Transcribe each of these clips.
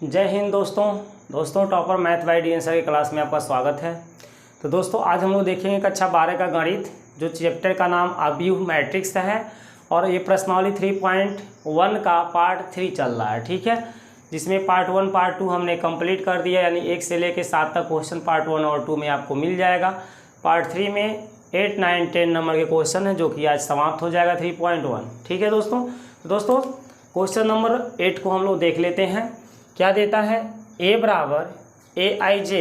जय हिंद दोस्तों topper math bye D sir की क्लास में आपका स्वागत है। तो दोस्तों आज हम लोग देखेंगे कक्षा 12 का गणित, जो चैप्टर का नाम अवयव मैट्रिक्स है और ये प्रश्नावली 3.1 का पार्ट 3 चल रहा है। ठीक है, जिसमें पार्ट 1 पार्ट 2 हमने कंप्लीट कर दिया, यानी 1 से लेकर 7 तक क्वेश्चन पार्ट 1 और 2 में आपको मिल जाएगा। पार्ट 3 में 8, 9, 10 नंबर के क्वेश्चन है जो कि आज समाप्त हो जाएगा 3.1। ठीक है दोस्तों क्वेश्चन नंबर 8 को हम लोग देख लेते हैं। क्या देता है, a बराबर aij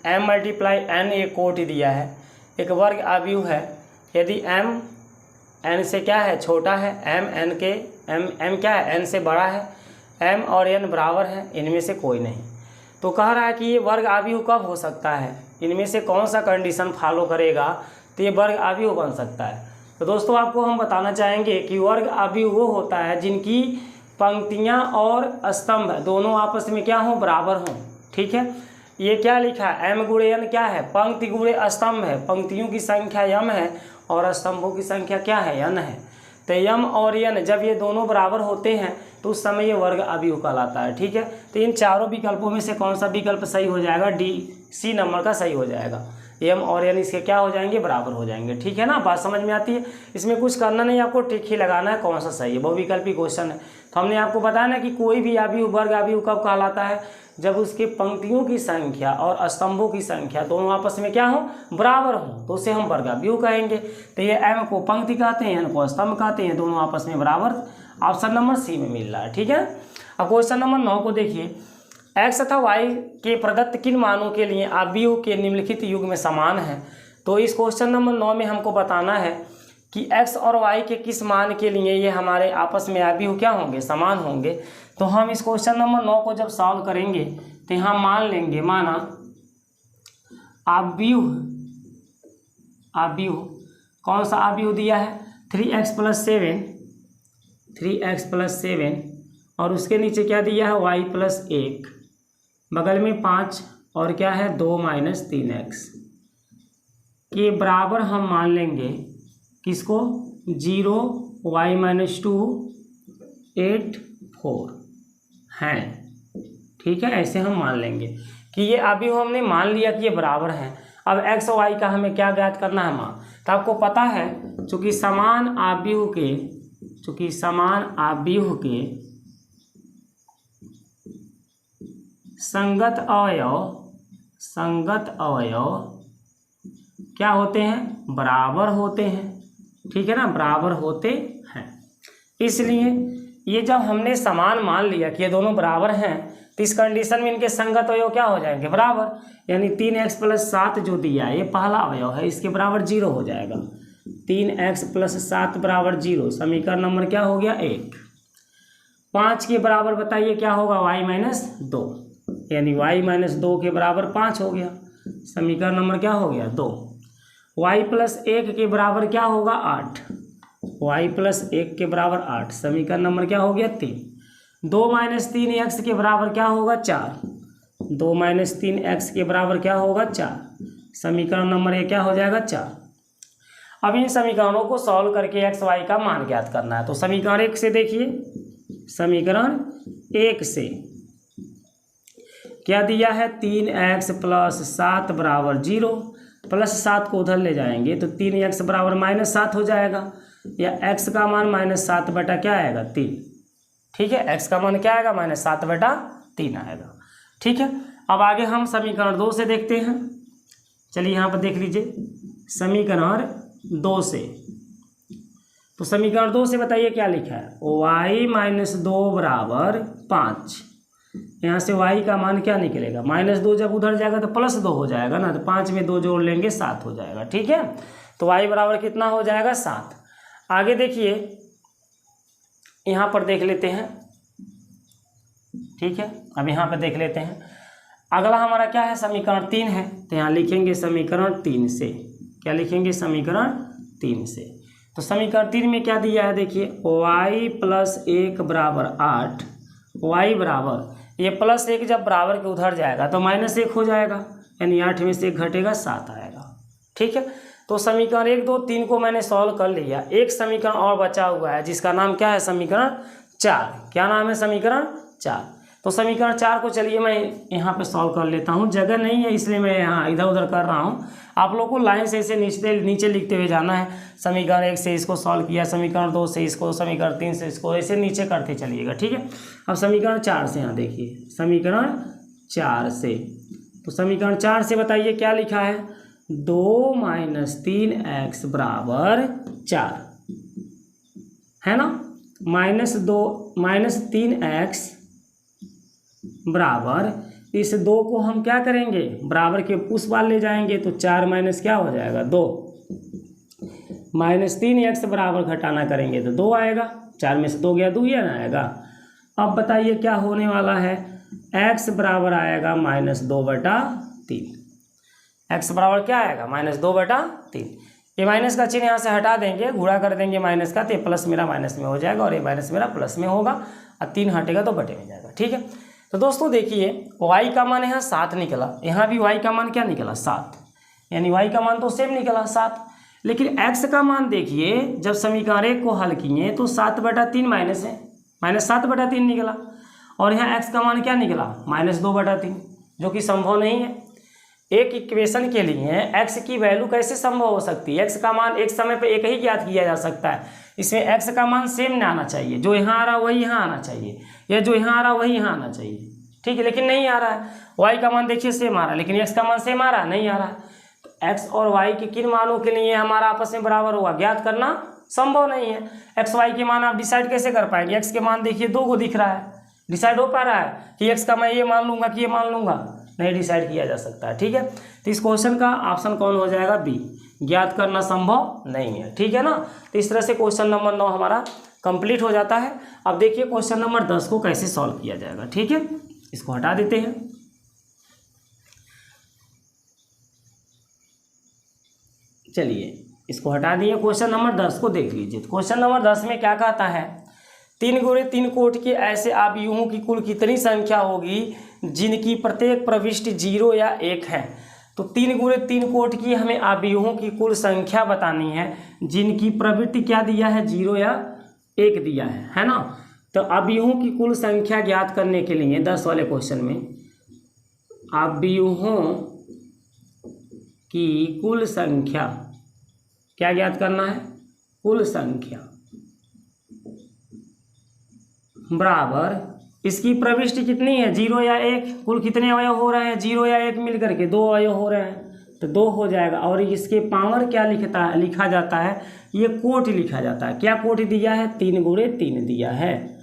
m मल्टीप्लाई n एक कोटि दिया है, एक वर्ग अवयव है। यदि m n से क्या है, छोटा है, m क्या है, n से बड़ा है, m और n बराबर है, इनमें से कोई नहीं। तो कह रहा है कि ये वर्ग अवयव कब हो सकता है, इनमें से कौन सा कंडीशन फॉलो करेगा तो ये वर्ग अवयव बन सकता है। तो दोस्तों आपको हम बताना चाहेंगे कि वर्ग अवयव वो होता है जिनकी पंक्तियां और स्तंभ दोनों आपस में क्या हो, बराबर हों। ठीक है, ये क्या लिखा है, m गुणे n क्या है, पंक्ति गुणे स्तंभ है। पंक्तियों की संख्या m है और स्तंभों की संख्या क्या है, n है। तो m और n जब ये दोनों बराबर होते हैं तो उस समय ये वर्ग अवयव कहलाता है। ठीक है, तो इन चारों विकल्पों में से कौन सा विकल्प सही हो जाएगा, सी नंबर का सही हो जाएगा। m और n इसके क्या हो जाएंगे, बराबर हो जाएंगे। ठीक है ना, बात समझ में आती है। इसमें कुछ करना नहीं, आपको टिक ही लगाना है कौन सा सही है, बहुविकल्पी क्वेश्चन है। तो हमने आपको बताया ना कि कोई भी अवयव वर्ग अवयव कब कहलाता है, जब उसकी पंक्तियों की संख्या और स्तंभों की संख्या दोनों आपस में क्या हो, बराबर हो, तो उसे हम वर्ग अवयव कहेंगे। तो ये m को पंक्ति कहते हैं, n को स्तंभ कहते हैं, दोनों आपस में बराबर। ऑप्शन नंबर सी में मिल रहा है। ठीक है, अब क्वेश्चन नंबर 9 को देखिए। x तथा y के प्रदत्त किन मानों के लिए अवयव के निम्नलिखित युग में समान है। तो इस क्वेश्चन नंबर 9 में हमको बताना है कि x और y के किस मान के लिए ये हमारे आपस में अवयव क्या होंगे, समान होंगे। तो हम इस क्वेश्चन नंबर 9 को जब सॉल्व करेंगे तो यहाँ मान लेंगे, माना अवयव कौन सा अवयव दिया है, 3x + 7 और उसके नीचे क्या दिया है, y + 1, बगल में 5 और क्या है 2 - 3x के बराबर हम मान लेंगे किसको, 0 y - 2 8 4 हैं। ठीक है, ऐसे हम मान लेंगे कि ये अवयव हमने मान लिया कि ये बराबर हैं। अब x और y का हमें क्या ज्ञात करना है मान। तो आपको पता है चूँकि समान अवयव के संगत अवयव क्या होते हैं, बराबर होते हैं। ठीक है ना, बराबर होते हैं। इसलिए ये जब हमने समान मान लिया कि ये दोनों बराबर हैं तो इस कंडीशन में इनके संगत अवयव क्या हो जाएंगे, बराबर। यानी 3x + 7 जो दिया है ये पहला अवयव है, इसके बराबर 0 हो जाएगा। 3x + 7 बराबर 0, समीकरण नंबर क्या हो गया, 1। 5 के बराबर बताइए क्या होगा, y - 2, यानी y - 2 के बराबर 5 हो गया, समीकरण नंबर क्या हो गया, 2। y + 1 के बराबर क्या होगा, 8, y + 1 के बराबर 8, समीकरण नंबर क्या हो गया, 3। 2 - 3x के बराबर क्या होगा, 4, 2 - 3x के बराबर क्या होगा, 4, समीकरण नंबर ये क्या हो जाएगा, 4। अब इन समीकरणों को सॉल्व करके x y का मान ज्ञात करना है। तो समीकरण 1 से देखिए, समीकरण 1 से क्या दिया है, 3x + 7 बराबर 0, +7 को उधर ले जाएंगे तो 3x बराबर -7 हो जाएगा, या x का मान -7 बटा क्या आएगा, 3। ठीक है, x का मान क्या आएगा, -7 बटा 3 आएगा। ठीक है, अब आगे हम समीकरण 2 से देखते हैं। चलिए यहाँ पर देख लीजिए समीकरण 2 से। तो समीकरण 2 से बताइए क्या लिखा है, y - 2 बराबर 5। यहाँ से y का मान क्या निकलेगा, -2 जब उधर जाएगा तो +2 हो जाएगा ना, तो 5 में 2 जोड़ लेंगे 7 हो जाएगा। ठीक है, तो y बराबर कितना हो जाएगा, 7। आगे देखिए यहाँ पर देख लेते हैं। ठीक है, अब यहाँ पर देख लेते हैं अगला हमारा क्या है, समीकरण 3 है। तो यहाँ लिखेंगे समीकरण 3 से, क्या लिखेंगे, समीकरण 3 से। तो समीकरण 3 में क्या दिया है, देखिए y + 1 बराबर 8, y बराबर ये +1 जब बराबर के उधर जाएगा तो -1 हो जाएगा, यानी 8 में से 1 घटेगा 7 आएगा। ठीक है, तो समीकरण 1, 2, 3 को मैंने सॉल्व कर लिया। एक समीकरण और बचा हुआ है जिसका नाम क्या है, समीकरण 4। क्या नाम है, समीकरण 4। तो समीकरण 4 को चलिए मैं यहाँ पे सॉल्व कर लेता हूँ, जगह नहीं है इसलिए मैं यहाँ इधर उधर कर रहा हूँ। आप लोग को लाइन से ऐसे नीचे लिखते हुए जाना है। समीकरण 1 से इसको सॉल्व किया, समीकरण 2 से इसको, समीकरण 3 से इसको, ऐसे नीचे करते चलिएगा, ठीक है। अब समीकरण 4 से यहाँ देखिए, समीकरण 4 से, तो समीकरण 4 से बताइए क्या लिखा है, 2 - 3x बराबर 4 है ना। -3x बराबर, इस 2 को हम क्या करेंगे, बराबर के उस बार ले जाएंगे तो 4 माइनस क्या हो जाएगा 2, -3x बराबर घटाना करेंगे तो 2 आएगा, 4 में से 2 गया 2 ही ना आएगा। अब बताइए क्या होने वाला है, x बराबर आएगा -2/3। x बराबर क्या आएगा, -2/3। ये माइनस का चिन्ह यहाँ से हटा देंगे, गुणा कर देंगे माइनस का, तो ये प्लस मेरा माइनस में हो जाएगा और ये माइनस मेरा प्लस में होगा, और 3 हटेगा तो बटे में जाएगा, ठीक है। तो दोस्तों देखिए y का मान यहाँ 7 निकला, यहाँ भी y का मान क्या निकला 7, यानी y का मान तो सेम निकला 7। लेकिन x का मान देखिए, जब समीकरण 1 को हल किए तो 7/3 माइनस है, -7/3 निकला, और यहाँ x का मान क्या निकला -2/3, जो कि संभव नहीं है। एक इक्वेशन के लिए x की वैल्यू कैसे संभव हो सकती है, x का मान एक समय पर एक ही ज्ञात किया जा सकता है, इसमें x का मान सेम नहीं आना चाहिए, जो यहाँ आ रहा वही यहाँ आना चाहिए, या जो यहाँ आ रहा वही यहाँ आना चाहिए, ठीक है। लेकिन नहीं आ रहा है, y का मान देखिए सेम आ रहा है, लेकिन x का मान सेम आ रहा है, नहीं आ रहा है। तो x और y के किन मानों के लिए हमारा आपस में बराबर होगा, ज्ञात करना संभव नहीं है। x y के मान आप डिसाइड कैसे कर पाएंगे, x के मान देखिए 2 को दिख रहा है, डिसाइड हो पा रहा है कि x का मैं ये मान लूँगा कि ये मान लूँगा, नहीं डिसाइड किया जा सकता है, ठीक है। तो इस क्वेश्चन का ऑप्शन कौन हो जाएगा, बी, ज्ञात करना संभव नहीं है, ठीक है ना। तो इस तरह से क्वेश्चन नंबर 9 हमारा कंप्लीट हो जाता है। अब देखिए क्वेश्चन नंबर 10 को कैसे सॉल्व किया जाएगा, ठीक है। इसको हटा देते हैं, चलिए इसको हटा दिए। क्वेश्चन नंबर 10 को देख लीजिए। क्वेश्चन नंबर 10 में क्या कहता है, 3 × 3 कोट के ऐसे अवयवों की कुल कितनी संख्या होगी जिनकी प्रत्येक प्रविष्टि 0 या 1 है। तो 3 × 3 कोट की हमें अवयवों की कुल संख्या बतानी है जिनकी प्रवृत्ति क्या दिया है, 0 या 1 दिया है ना। तो अवयवों की कुल संख्या ज्ञात करने के लिए 10 वाले क्वेश्चन में अवयवों की कुल संख्या क्या ज्ञात करना है, कुल संख्या बराबर इसकी प्रविष्टि कितनी है, 0 या 1, कुल कितने अवयव हो रहे हैं, 0 या 1 मिल करके 2 अवयव हो रहे हैं, तो 2 हो जाएगा। और इसके पावर क्या लिखा जाता है, ये कोट लिखा जाता है। क्या कोट दिया है, 3 × 3 दिया है,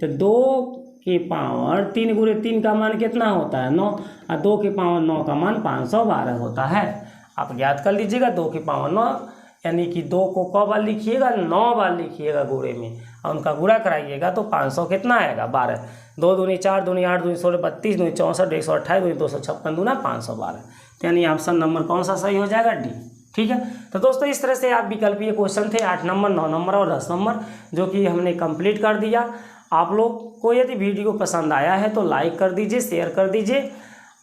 तो 2 के पावर 3 × 3 का मान कितना होता है 9, और 2 के पावर 9 का मान 512 होता है। आप याद कर लीजिएगा, 2 के पावर 9 यानी कि 2 को क बार लिखिएगा, 9 बार लिखिएगा गुणे में, और उनका गुणा कराइएगा तो 500 कितना आएगा 12, 2 दूनी 4, दूनी 8, दूनी 16, 32, दूनी 64, 128, दूनी 256, दूना 512। तो यानी ऑप्शन नंबर कौन सा सही हो जाएगा, डी, ठीक है। तो दोस्तों इस तरह से आप विकल्पीय क्वेश्चन थे 8 नंबर, 9 नंबर और 10 नंबर, जो कि हमने कंप्लीट कर दिया। आप लोग को यदि वीडियो पसंद आया है तो लाइक कर दीजिए, शेयर कर दीजिए,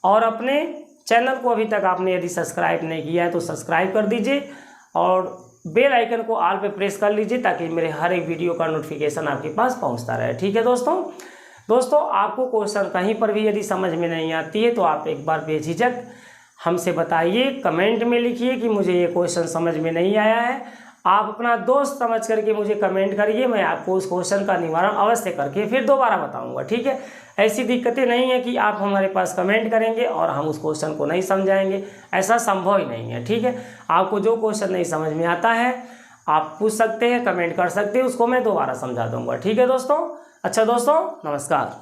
और अपने चैनल को अभी तक आपने यदि सब्सक्राइब नहीं किया है तो सब्सक्राइब कर दीजिए, और बेल आइकन को ऑल पे प्रेस कर लीजिए ताकि मेरे हर एक वीडियो का नोटिफिकेशन आपके पास पहुंचता रहे, ठीक है दोस्तों आपको क्वेश्चन कहीं पर भी यदि समझ में नहीं आती है तो आप एक बार बेझिझक हमसे बताइए, कमेंट में लिखिए कि मुझे ये क्वेश्चन समझ में नहीं आया है। आप अपना दोस्त समझ करके मुझे कमेंट करिए, मैं आपको उस क्वेश्चन का निवारण अवश्य करके फिर दोबारा बताऊंगा, ठीक है। ऐसी दिक्कतें नहीं है कि आप हमारे पास कमेंट करेंगे और हम उस क्वेश्चन को नहीं समझाएंगे, ऐसा संभव ही नहीं है, ठीक है। आपको जो क्वेश्चन नहीं समझ में आता है आप पूछ सकते हैं, कमेंट कर सकते हैं, उसको मैं दोबारा समझा दूंगा, ठीक है दोस्तों। अच्छा दोस्तों, नमस्कार।